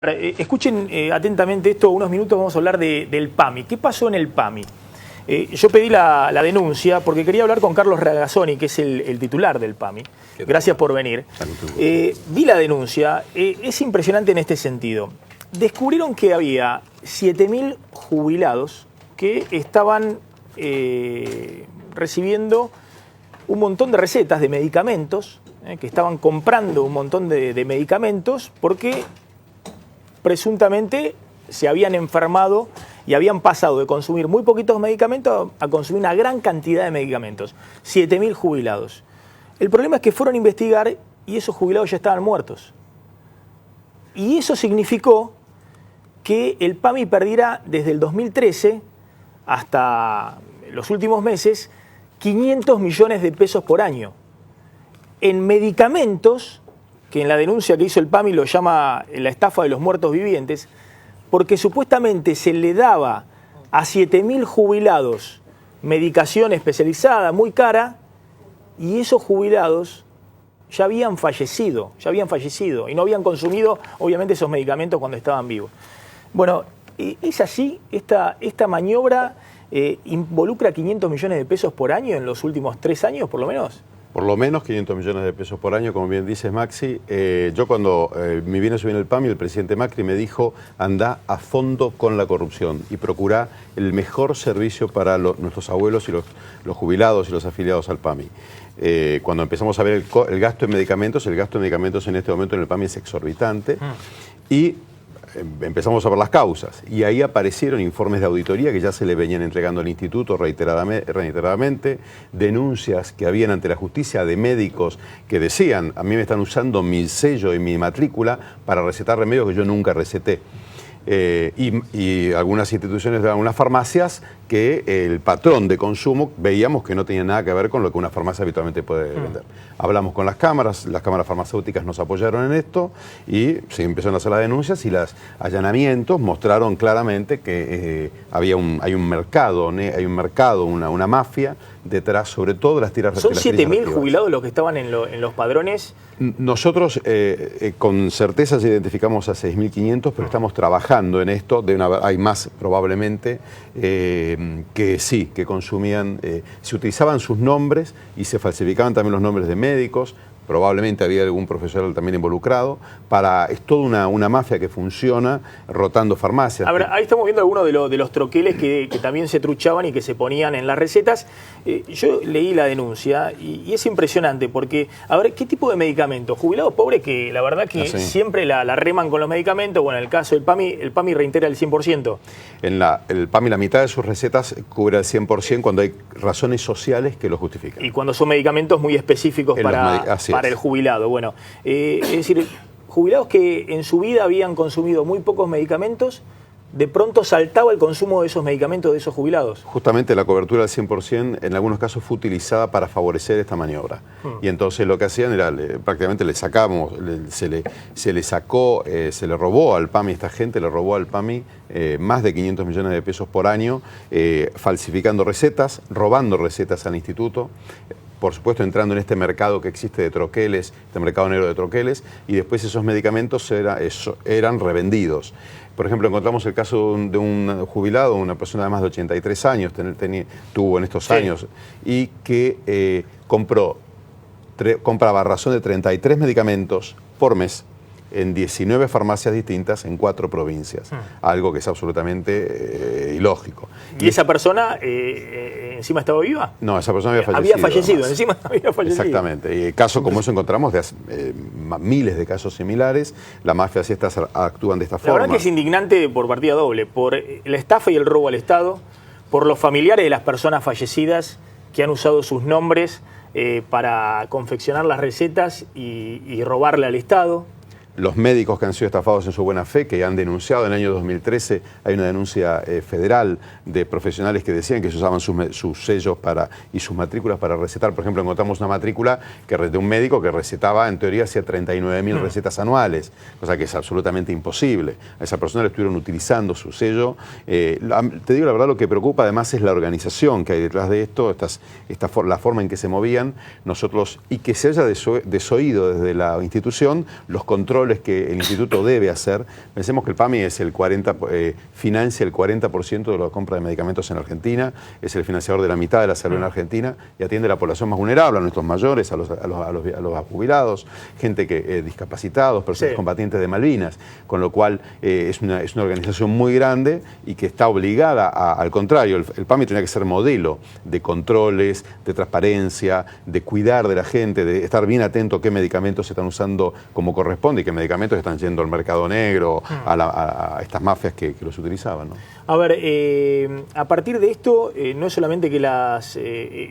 Escuchen atentamente esto, unos minutos vamos a hablar del PAMI. ¿Qué pasó en el PAMI? Yo pedí la denuncia porque quería hablar con Carlos Ragazzoni, que es el titular del PAMI. Gracias por venir. Vi la denuncia, es impresionante en este sentido. Descubrieron que había 7.000 jubilados que estaban recibiendo un montón de recetas de medicamentos, que estaban comprando un montón de medicamentos porque presuntamente se habían enfermado y habían pasado de consumir muy poquitos medicamentos a consumir una gran cantidad de medicamentos. 7.000 jubilados. El problema es que fueron a investigar y esos jubilados ya estaban muertos. Y eso significó que el PAMI perdiera desde el 2013 hasta los últimos meses 500 millones de pesos por año en medicamentos, que en la denuncia que hizo el PAMI lo llama la estafa de los muertos vivientes, porque supuestamente se le daba a 7.000 jubilados medicación especializada muy cara y esos jubilados ya habían fallecido y no habían consumido obviamente esos medicamentos cuando estaban vivos. Bueno, ¿es así? ¿Esta maniobra involucra 500 millones de pesos por año en los últimos 3 años por lo menos? Por lo menos 500 millones de pesos por año, como bien dices, Maxi. Yo cuando me vine a subir en el PAMI, el presidente Macri me dijo, anda a fondo con la corrupción y procura el mejor servicio para nuestros abuelos y los jubilados y los afiliados al PAMI. Cuando empezamos a ver el gasto en medicamentos, en este momento en el PAMI es exorbitante y empezamos a ver las causas y ahí aparecieron informes de auditoría que ya se le venían entregando al instituto reiteradamente, denuncias que habían ante la justicia de médicos que decían, a mí me están usando mi sello y mi matrícula para recetar remedios que yo nunca receté. Y algunas instituciones, algunas farmacias que el patrón de consumo veíamos que no tenía nada que ver con lo que una farmacia habitualmente puede vender. Hablamos con las cámaras farmacéuticas nos apoyaron en esto y se empezaron a hacer las denuncias y los allanamientos mostraron claramente que hay un mercado, una mafia detrás, sobre todo de las tiras ¿Son 7.000 jubilados los que estaban en los padrones? Nosotros con certeza identificamos a 6.500, pero estamos trabajando en esto. Hay más probablemente que sí, que consumían, se utilizaban sus nombres y se falsificaban también los nombres de médicos. Probablemente había algún profesional también involucrado. Es toda una mafia que funciona rotando farmacias. Ahora, ahí estamos viendo algunos de los troqueles que también se truchaban y que se ponían en las recetas. Yo leí la denuncia y es impresionante porque, a ver, ¿qué tipo de medicamentos? Jubilados pobres que la verdad que siempre la reman con los medicamentos. Bueno, en el caso del PAMI, el PAMI reitera el 100%. El PAMI la mitad de sus recetas cubre el 100% cuando hay razones sociales que lo justifican. Y cuando son medicamentos muy específicos para el jubilado. Bueno, es decir, jubilados que en su vida habían consumido muy pocos medicamentos, de pronto saltaba el consumo de esos medicamentos de esos jubilados. Justamente la cobertura del 100% en algunos casos fue utilizada para favorecer esta maniobra. Y entonces lo que hacían era, prácticamente se le robó al PAMI, esta gente le robó al PAMI más de 500 millones de pesos por año, falsificando recetas, robando recetas al instituto. Por supuesto, entrando en este mercado que existe de troqueles, este mercado negro de troqueles, y después esos medicamentos eran revendidos. Por ejemplo, encontramos el caso de un jubilado, una persona de más de 83 años, tuvo en estos años, y que compraba a razón de 33 medicamentos por mes en 19 farmacias distintas en 4 provincias, algo que es absolutamente ilógico. ¿Y esa persona encima estaba viva? No, esa persona había fallecido. Había fallecido, encima había fallecido. Exactamente, y casos como eso encontramos miles de casos similares, la mafia así actúan de esta forma. La verdad que es indignante por partida doble, por la estafa y el robo al Estado, por los familiares de las personas fallecidas que han usado sus nombres para confeccionar las recetas y robarle al Estado. Los médicos que han sido estafados en su buena fe, que han denunciado en el año 2013, hay una denuncia federal de profesionales que decían que se usaban sus sellos y sus matrículas para recetar. Por ejemplo, encontramos una matrícula de un médico que recetaba, en teoría, hacía 39.000 recetas anuales, cosa que es absolutamente imposible. A esa persona le estuvieron utilizando su sello. Te digo la verdad, lo que preocupa además es la organización que hay detrás de esto, la forma en que se movían nosotros, y que se haya desoído desde la institución los controles controles que el instituto debe hacer. Pensemos que el PAMI es financia el 40% de la compra de medicamentos en Argentina, es el financiador de la mitad de la salud en Argentina y atiende a la población más vulnerable, a nuestros mayores, a los jubilados, gente discapacitados, personas combatientes de Malvinas, con lo cual es una organización muy grande y que está obligada al contrario, el PAMI tiene que ser modelo de controles, de transparencia, de cuidar de la gente, de estar bien atento a qué medicamentos se están usando como corresponde y qué medicamentos están yendo al mercado negro, a estas mafias que los utilizaban, ¿no? A ver, a partir de esto, no es solamente que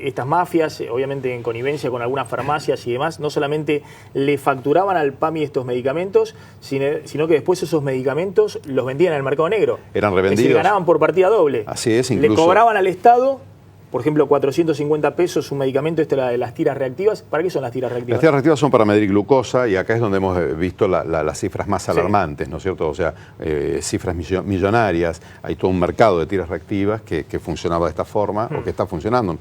estas mafias, obviamente en connivencia con algunas farmacias y demás, no solamente le facturaban al PAMI estos medicamentos, sino que después esos medicamentos los vendían en el mercado negro. Eran revendidos. Es decir, ganaban por partida doble. Así es, incluso. Le cobraban al Estado, por ejemplo, 450 pesos un medicamento, de las tiras reactivas. ¿Para qué son las tiras reactivas? Las tiras reactivas son para medir glucosa y acá es donde hemos visto las cifras más alarmantes, ¿no es cierto? O sea, cifras millonarias. Hay todo un mercado de tiras reactivas que funcionaba de esta forma o que está funcionando.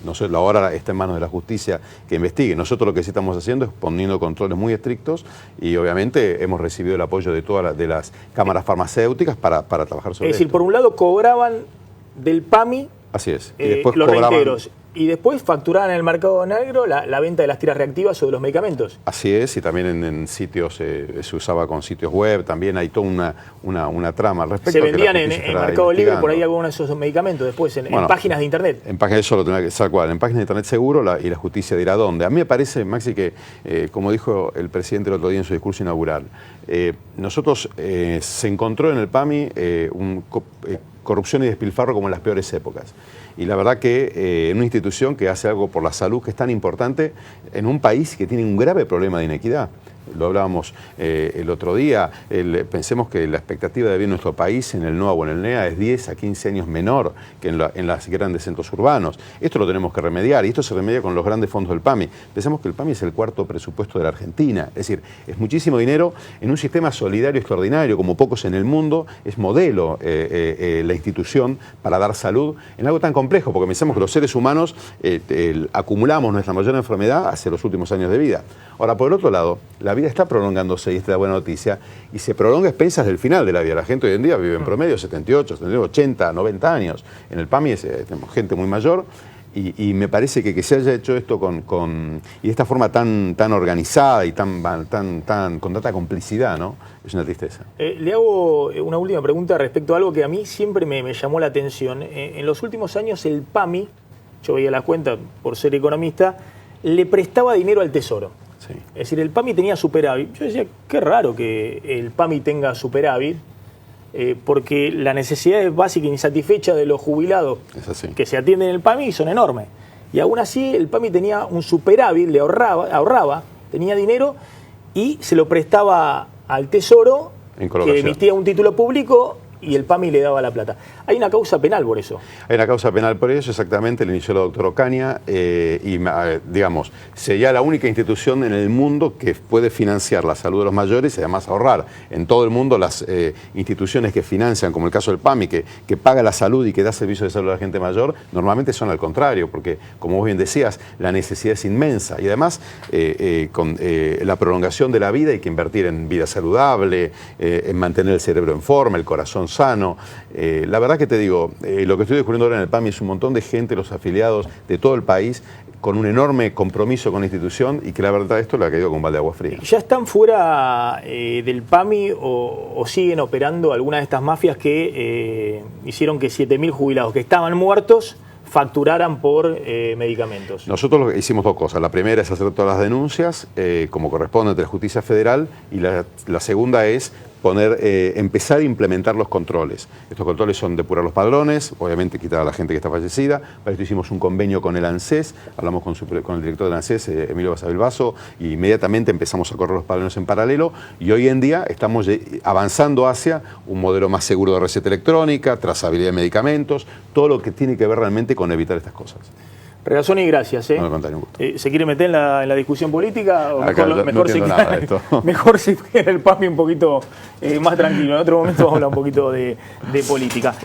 No sé, ahora está en manos de la justicia que investigue. Nosotros lo que sí estamos haciendo es poniendo controles muy estrictos y obviamente hemos recibido el apoyo de todas las cámaras farmacéuticas para trabajar sobre esto. Es decir, por un lado cobraban del PAMI. Así es. Y después los cobraban, reintegros. Y después facturaban en el mercado negro la venta de las tiras reactivas o de los medicamentos. Así es, y también en sitios, se usaba con sitios web, también hay toda una trama al respecto. Se vendían en Mercado Libre por ahí algunos de esos medicamentos después, en páginas de internet. En páginas, eso lo tenía que ser cual, en páginas de internet seguro y la justicia dirá dónde. A mí me parece, Maxi, que como dijo el presidente el otro día en su discurso inaugural, nosotros se encontró en el PAMI corrupción y despilfarro como en las peores épocas. Y la verdad que en una institución que hace algo por la salud que es tan importante en un país que tiene un grave problema de inequidad. Lo hablábamos el otro día, pensemos que la expectativa de vida en nuestro país en el NOA o en el NEA es 10 a 15 años menor que en los grandes centros urbanos. Esto lo tenemos que remediar y esto se remedia con los grandes fondos del PAMI. Pensemos que el PAMI es el cuarto presupuesto de la Argentina, es decir, es muchísimo dinero en un sistema solidario extraordinario como pocos en el mundo, es modelo la institución para dar salud en algo tan complejo, porque pensamos que los seres humanos acumulamos nuestra mayor enfermedad hacia los últimos años de vida. Ahora, por el otro lado, la vida está prolongándose y esta es la buena noticia, y se prolonga a expensas del final de la vida. La gente hoy en día vive en promedio 78, 79, 80, 90 años. En el PAMI tenemos gente muy mayor y me parece que se haya hecho esto y de esta forma tan organizada y con tanta complicidad, ¿no? Es una tristeza. Le hago una última pregunta respecto a algo que a mí siempre me llamó la atención. En los últimos años el PAMI, yo veía la cuenta por ser economista, le prestaba dinero al Tesoro. Sí. Es decir, el PAMI tenía superávit. Yo decía, qué raro que el PAMI tenga superávit, porque las necesidades básicas e insatisfechas de los jubilados que se atienden en el PAMI son enormes. Y aún así el PAMI tenía un superávit, le ahorraba, tenía dinero y se lo prestaba al Tesoro, que emitía un título público y el PAMI le daba la plata. Hay una causa penal por eso. Hay una causa penal por eso, exactamente, la inició la doctora Ocaña, digamos, sería la única institución en el mundo que puede financiar la salud de los mayores y además ahorrar. En todo el mundo las instituciones que financian, como el caso del PAMI, que paga la salud y que da servicio de salud a la gente mayor, normalmente son al contrario, porque, como vos bien decías, la necesidad es inmensa y además con la prolongación de la vida hay que invertir en vida saludable, en mantener el cerebro en forma, el corazón sano. La verdad que te digo, lo que estoy descubriendo ahora en el PAMI es un montón de gente, los afiliados de todo el país, con un enorme compromiso con la institución y que la verdad esto le ha caído con un balde de agua fría. ¿Ya están fuera del PAMI o siguen operando algunas de estas mafias que hicieron que 7.000 jubilados que estaban muertos facturaran por medicamentos? Nosotros hicimos dos cosas. La primera es hacer todas las denuncias, como corresponde ante la justicia federal, y la segunda es empezar a implementar los controles. Estos controles son depurar los padrones, obviamente quitar a la gente que está fallecida. Para esto hicimos un convenio con el ANSES, hablamos con el director del ANSES, Emilio Basavilbaso, y inmediatamente empezamos a correr los padrones en paralelo, y hoy en día estamos avanzando hacia un modelo más seguro de receta electrónica, trazabilidad de medicamentos, todo lo que tiene que ver realmente con evitar estas cosas. Regazzoni, gracias. No, un gusto. ¿Se quiere meter en la discusión política? ¿O mejor se queda en el PAMI un poquito más tranquilo? En otro momento vamos a hablar un poquito de política.